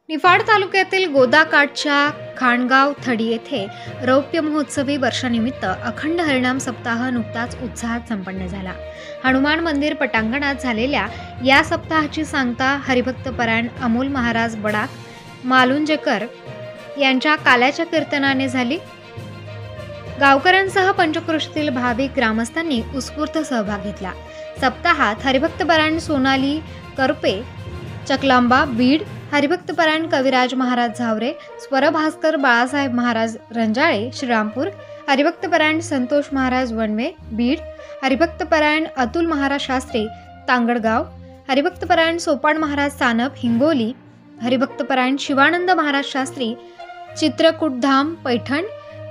निफाड तालुक्यातील गोदाकाठच्या खाणगाव थडी येथे रौप्य महोत्सवी वर्षानिमित्त अखंड हरिनाम सप्ताह नुकताच उत्साहात संपन्न झाला। हनुमान मंदिर पटांगणात झालेल्या या सप्ताहाची सांगता हरिभक्तपरायण अमोल महाराज बडाक मालुंजेकर यांच्या काल्याच्या कीर्तनाने झाली। गावकऱ्यांसह पंचक्रोशीतील भाविक ग्रामस्थांनी उत्स्फूर्त सहभाग घेतला। सप्ताहात हरिभक्तपरायण सोनाली करपे चकलांबा बीड, हरिभक्तपरायण कविराज महाराज झावरे, स्वरभास्कर बाळासाहेब महाराज रंजाळे श्रीरामपूर, हरिभक्तपरायण संतोष महाराज वनवे बीड, हरिभक्तपरायण अतुल महाराज शास्त्री तांगडगाव, हरिभक्तपरायण सोपान महाराज सानप हिंगोली, हरिभक्तपरायण शिवानंद महाराज शास्त्री चित्रकूटधाम पैठण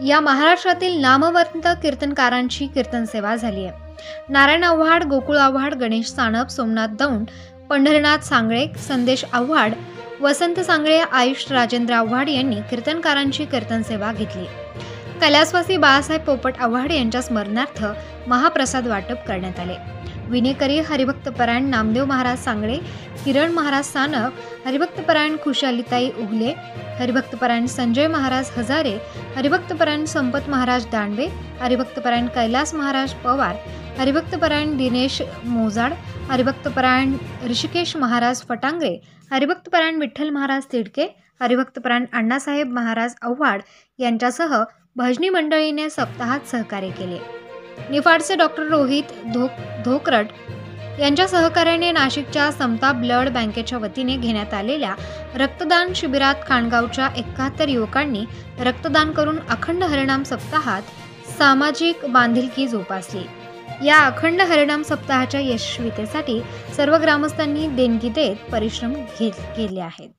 या महाराष्ट्रातील नामवंत कीर्तनकारांची कीर्तन सेवा झाली आहे। नारायण आव्हाड, गोकुळ आव्हाड, गणेश सानप, सोमनाथ दौंड, पंढरीनाथ सांगळे, संदेश आव्हाड, वसंत सांगळे, आयुष राजेंद्र आव्हाड यांनी कीर्तनकारांची कीर्तन सेवा घेतली। कैलासवासी बाळासाहेब पोपट आव्हाड यांच्या स्मरणार्थ महाप्रसाद वाटप करण्यात आले। विनेकरी हरिभक्तपरायण नामदेव महाराज सांगळे, किरण महाराज सानप, हरिभक्तपरायण खुशालीताई उगले, हरिभक्तपरायण संजय महाराज हजारे, हरिभक्तपरायण संपत महाराज दांडवे, हरिभक्तपरायण कैलास महाराज पवार, हरिभक्तपरायण दिनेश मोजाड, हरिभक्तपरायण ऋषिकेश महाराज फटांगरे, हरिभक्तपरायण विठ्ठल महाराज तिडके, हरिभक्तपरायण अण्णासाहेब महाराज आव्हाड यांच्यासह भजनी मंडळीने सप्ताहात सहकार्य केले। निफाडचे डॉक्टर रोहित धोकरट यांच्या सहकार्याने नाशिकच्या समता ब्लड बँकेच्या वतीने घेण्यात आलेल्या रक्तदान शिबिरात खाणगावच्या 71 युवकांनी रक्तदान करून अखंड हरिनाम सप्ताहात सामाजिक बांधिलकी जोपासली। या अखंड हरिनाम सप्ताहाच्या यशस्वीतेसाठी सर्व ग्रामस्थांनी देणगी देत परिश्रम केले आहेत।